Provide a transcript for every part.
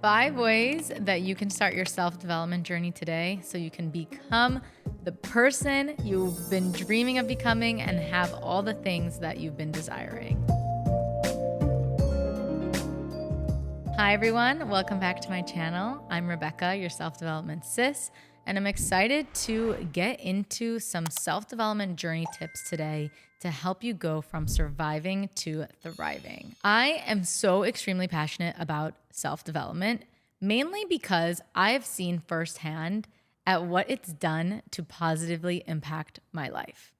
5 ways that you can start your self-development journey today so you can become the person you've been dreaming of becoming and have all the things that you've been desiring. Hi everyone, welcome back to my channel. I'm Rebecca, your self-development sis, and I'm excited to get into some self-development journey tips today to help you go from surviving to thriving. I am so extremely passionate about self-development, mainly because I have seen firsthand at what it's done to positively impact my life.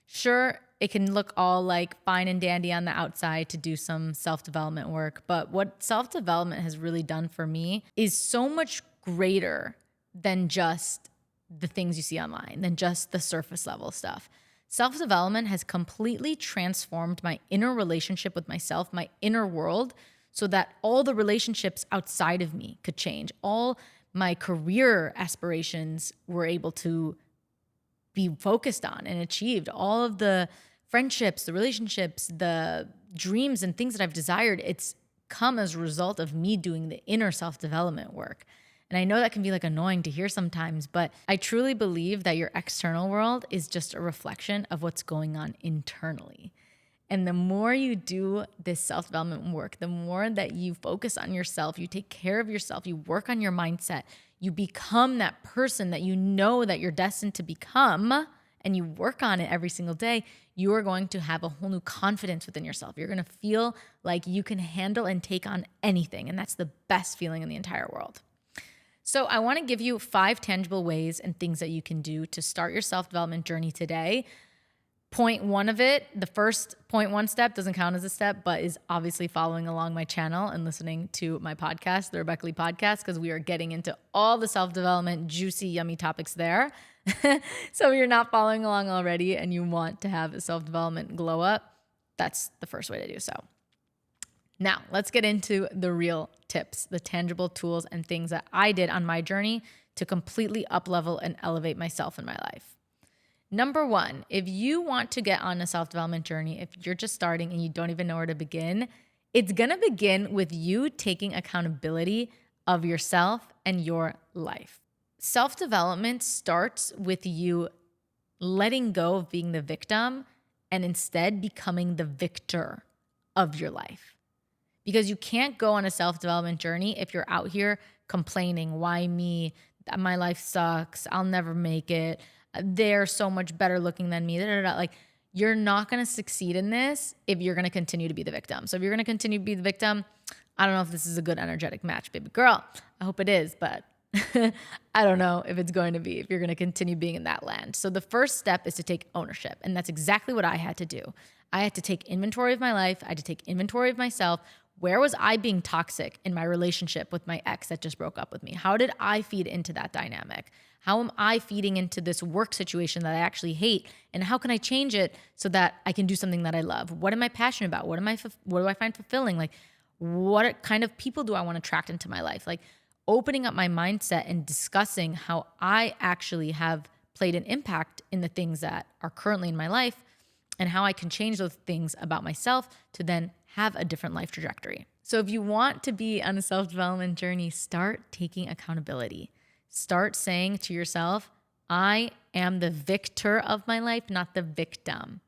Sure, it can look all like fine and dandy on the outside to do some self-development work, but what self-development has really done for me is so much greater than just the things you see online, than just the surface level stuff. Self-development has completely transformed my inner relationship with myself, my inner world, so that all the relationships outside of me could change. All my career aspirations were able to be focused on and achieved. All of the friendships, the relationships, the dreams and things that I've desired, it's come as a result of me doing the inner self-development work. And I know that can be like annoying to hear sometimes, but I truly believe that your external world is just a reflection of what's going on internally. And the more you do this self-development work, the more that you focus on yourself, you take care of yourself, you work on your mindset, you become that person that you know that you're destined to become, and you work on it every single day, you are going to have a whole new confidence within yourself. You're going to feel like you can handle and take on anything. And that's the best feeling in the entire world. So I want to give you 5 tangible ways and things that you can do to start your self-development journey today. Point 1 of it, the first 0.1 step doesn't count as a step, but is obviously following along my channel and listening to my podcast, the Rebecca Lee Podcast, because we are getting into all the self-development, juicy, yummy topics there. So if you're not following along already and you want to have a self-development glow up, that's the first way to do so. Now, let's get into the real tips, the tangible tools and things that I did on my journey to completely up-level and elevate myself in my life. Number 1, if you want to get on a self-development journey, if you're just starting and you don't even know where to begin, it's going to begin with you taking accountability of yourself and your life. Self-development starts with you letting go of being the victim and instead becoming the victor of your life. Because you can't go on a self-development journey if you're out here complaining, why me? My life sucks. I'll never make it. They're so much better looking than me. Like, you're not going to succeed in this if you're going to continue to be the victim. So if you're going to continue to be the victim, I don't know if this is a good energetic match, baby girl. I hope it is, but I don't know if it's going to be, if you're going to continue being in that land. So the first step is to take ownership. And that's exactly what I had to do. I had to take inventory of my life. I had to take inventory of myself. Where was I being toxic in my relationship with my ex that just broke up with me? How did I feed into that dynamic? How am I feeding into this work situation that I actually hate? And how can I change it so that I can do something that I love? What am I passionate about? What do I find fulfilling? Like, what kind of people do I want to attract into my life? Like, opening up my mindset and discussing how I actually have played an impact in the things that are currently in my life and how I can change those things about myself to then have a different life trajectory. So if you want to be on a self-development journey, start taking accountability. Start saying to yourself, I am the victor of my life, not the victim.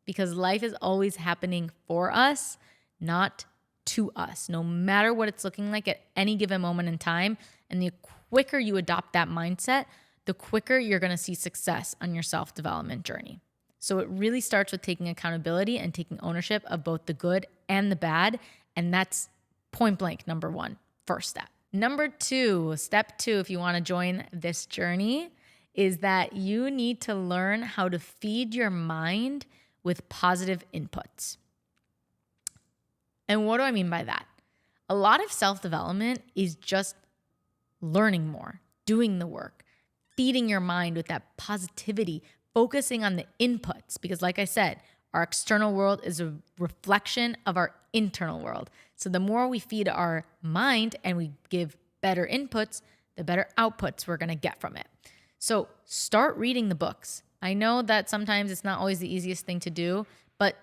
Because life is always happening for us, not to us, no matter what it's looking like at any given moment in time. And the quicker you adopt that mindset, the quicker you're going to see success on your self-development journey. So it really starts with taking accountability and taking ownership of both the good and the bad. And that's point blank, number 1, first step. Number 2, step 2, if you want to join this journey, is that you need to learn how to feed your mind with positive inputs. And what do I mean by that? A lot of self-development is just learning more, doing the work, feeding your mind with that positivity, focusing on the inputs, because like I said, our external world is a reflection of our internal world. So the more we feed our mind and we give better inputs, the better outputs we're going to get from it. So start reading the books. I know that sometimes it's not always the easiest thing to do, but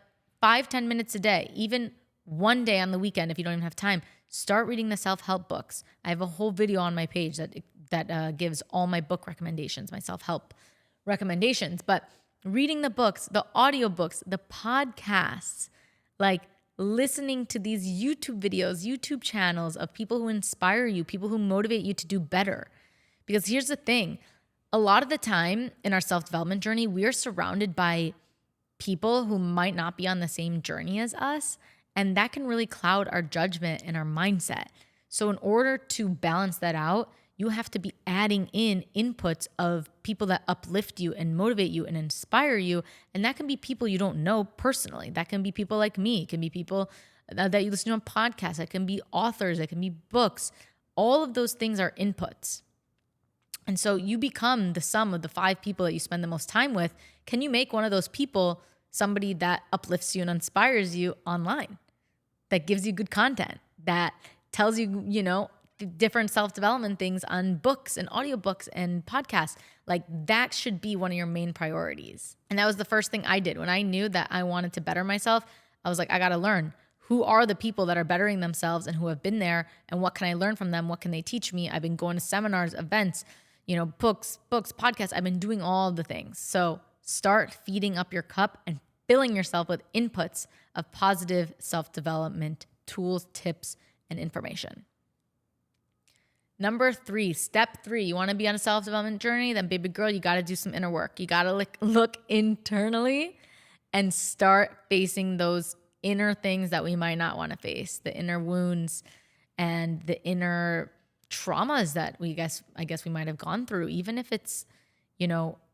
5-10 minutes a day, even one day on the weekend, if you don't even have time, start reading the self-help books. I have a whole video on my page that gives all my book recommendations, my self-help recommendations. But reading the books, the audiobooks, the podcasts, like listening to these YouTube videos, YouTube channels of people who inspire you, people who motivate you to do better. Because here's the thing, a lot of the time in our self-development journey, we are surrounded by people who might not be on the same journey as us, and that can really cloud our judgment and our mindset. So in order to balance that out, you have to be adding in inputs of people that uplift you and motivate you and inspire you. And that can be people you don't know personally. That can be people like me. It can be people that you listen to on podcasts. It can be authors. It can be books. All of those things are inputs. And so you become the sum of the 5 people that you spend the most time with. Can you make one of those people somebody that uplifts you and inspires you online, that gives you good content, that tells you, different self-development things on books and audiobooks and podcasts? Like, that should be one of your main priorities. And that was the first thing I did. When I knew that I wanted to better myself, I was like, I got to learn. Who are the people that are bettering themselves and who have been there? And what can I learn from them? What can they teach me? I've been going to seminars, events, books, podcasts. I've been doing all the things. So start feeding up your cup and filling yourself with inputs of positive self-development tools, tips, and information. Number 3, step 3, you want to be on a self-development journey? Then baby girl, you got to do some inner work. You got to look internally and start facing those inner things that we might not want to face, the inner wounds and the inner traumas that I guess we might have gone through, even if it's,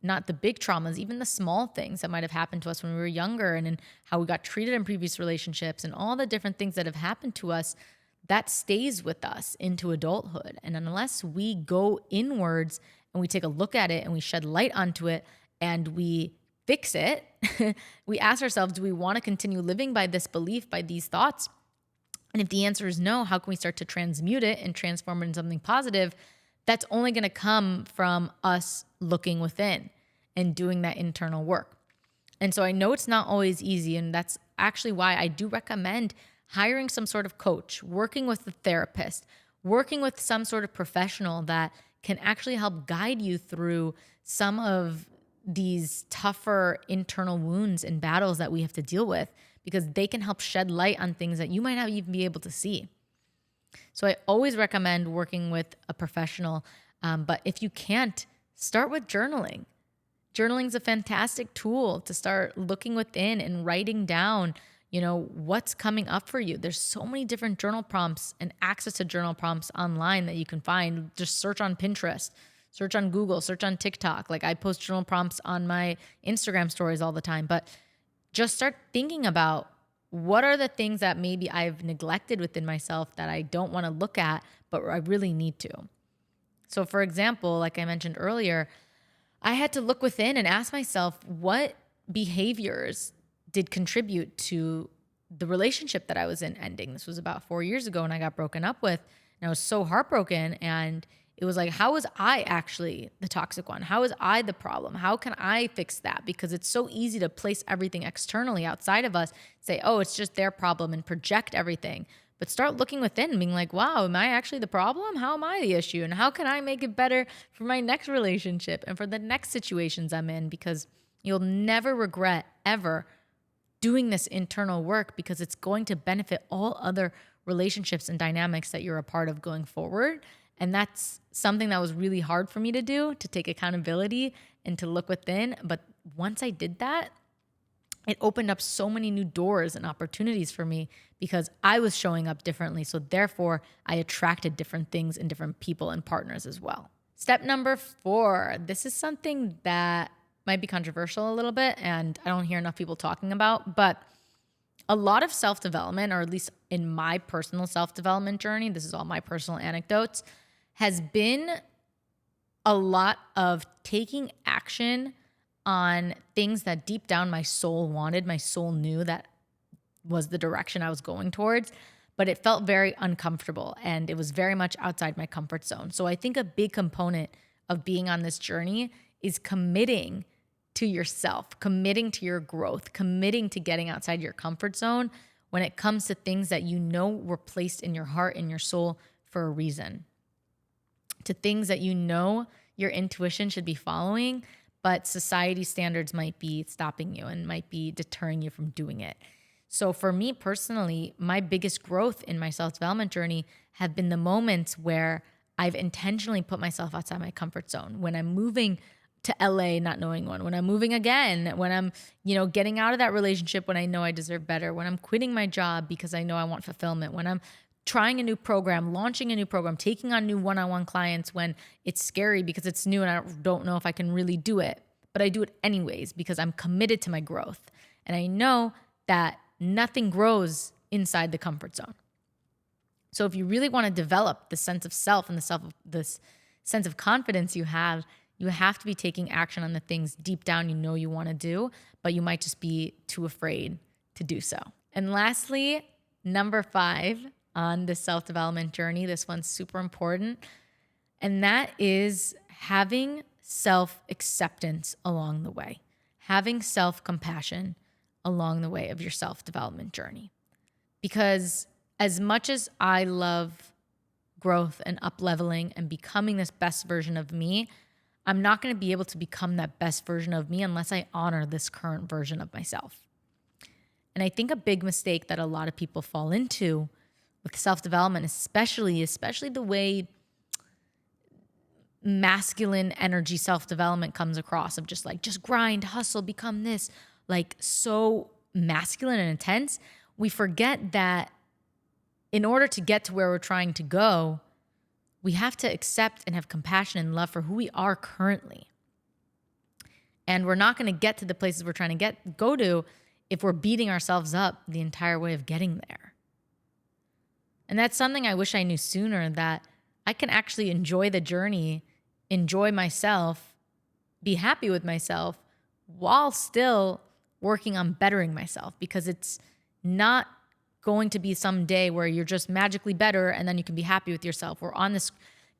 not the big traumas, even the small things that might have happened to us when we were younger, and in how we got treated in previous relationships and all the different things that have happened to us. That stays with us into adulthood. And unless we go inwards and we take a look at it and we shed light onto it and we fix it, we ask ourselves, do we want to continue living by this belief, by these thoughts? And if the answer is no, how can we start to transmute it and transform it into something positive? That's only going to come from us looking within and doing that internal work. And so I know it's not always easy, and that's actually why I do recommend hiring some sort of coach, working with a therapist, working with some sort of professional that can actually help guide you through some of these tougher internal wounds and battles that we have to deal with, because they can help shed light on things that you might not even be able to see. So I always recommend working with a professional, but if you can't, start with journaling. Journaling is a fantastic tool to start looking within and writing down what's coming up for you. There's so many different journal prompts and access to journal prompts online that you can find. Just search on Pinterest, search on Google, search on TikTok. Like, I post journal prompts on my Instagram stories all the time, but just start thinking about what are the things that maybe I've neglected within myself that I don't want to look at, but I really need to. So for example, like I mentioned earlier, I had to look within and ask myself, what behaviors did contribute to the relationship that I was in ending? This was about 4 years ago, and I got broken up with, and I was so heartbroken. And it was like, how was I actually the toxic one? How was I the problem? How can I fix that? Because it's so easy to place everything externally outside of us, say, oh, it's just their problem, and project everything. But start looking within and being like, wow, am I actually the problem? How am I the issue? And how can I make it better for my next relationship and for the next situations I'm in? Because you'll never regret ever doing this internal work, because it's going to benefit all other relationships and dynamics that you're a part of going forward. And that's something that was really hard for me to do, to take accountability and to look within. But once I did that, it opened up so many new doors and opportunities for me, because I was showing up differently. So therefore, I attracted different things and different people and partners as well. Step number 4, this is something that might be controversial a little bit, and I don't hear enough people talking about, but a lot of self-development, or at least in my personal self-development journey, this is all my personal anecdotes, has been a lot of taking action on things that deep down my soul wanted, my soul knew that was the direction I was going towards, but it felt very uncomfortable and it was very much outside my comfort zone. So I think a big component of being on this journey is committing to yourself, committing to your growth, committing to getting outside your comfort zone when it comes to things that you know were placed in your heart and your soul for a reason, to things that you know your intuition should be following, but society standards might be stopping you and might be deterring you from doing it. So for me personally, my biggest growth in my self-development journey have been the moments where I've intentionally put myself outside my comfort zone. When I'm moving to LA, not knowing when I'm moving again, when I'm, getting out of that relationship when I know I deserve better, when I'm quitting my job because I know I want fulfillment, when I'm trying a new program, launching a new program, taking on new one-on-one clients when it's scary because it's new and I don't know if I can really do it, but I do it anyways because I'm committed to my growth. And I know that nothing grows inside the comfort zone. So if you really want to develop the sense of self and this sense of confidence you have to be taking action on the things deep down you want to do, but you might just be too afraid to do so. And lastly, number 5 on the self-development journey, this one's super important, and that is having self-acceptance along the way, having self-compassion along the way of your self-development journey. Because as much as I love growth and up-leveling and becoming this best version of me, I'm not going to be able to become that best version of me unless I honor this current version of myself. And I think a big mistake that a lot of people fall into with self-development, especially the way masculine energy self-development comes across of just grind, hustle, become this, so masculine and intense. We forget that in order to get to where we're trying to go, we have to accept and have compassion and love for who we are currently. And we're not going to get to the places we're trying to go to if we're beating ourselves up the entire way of getting there. And that's something I wish I knew sooner, that I can actually enjoy the journey, enjoy myself, be happy with myself while still working on bettering myself, because it's not going to be some day where you're just magically better and then you can be happy with yourself. We're on this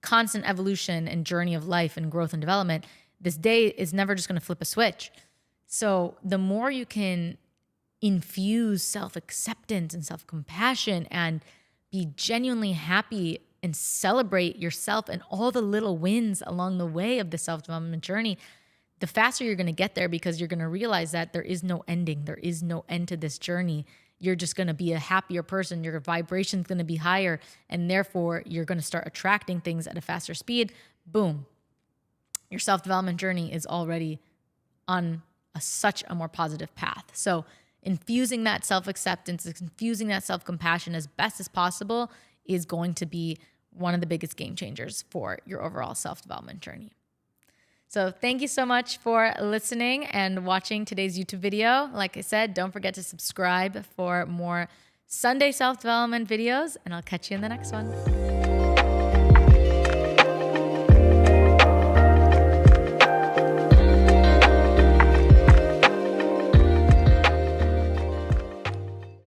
constant evolution and journey of life and growth and development. This day is never just going to flip a switch. So the more you can infuse self-acceptance and self-compassion and be genuinely happy and celebrate yourself and all the little wins along the way of the self-development journey, the faster you're going to get there, because you're going to realize that there is no ending. There is no end to this journey. You're just going to be a happier person. Your vibration's going to be higher, and therefore you're going to start attracting things at a faster speed. Boom. Your self-development journey is already on such a more positive path. So infusing that self-acceptance, infusing that self-compassion as best as possible is going to be one of the biggest game changers for your overall self-development journey. So thank you so much for listening and watching today's YouTube video. Like I said, don't forget to subscribe for more Sunday self-development videos, and I'll catch you in the next one.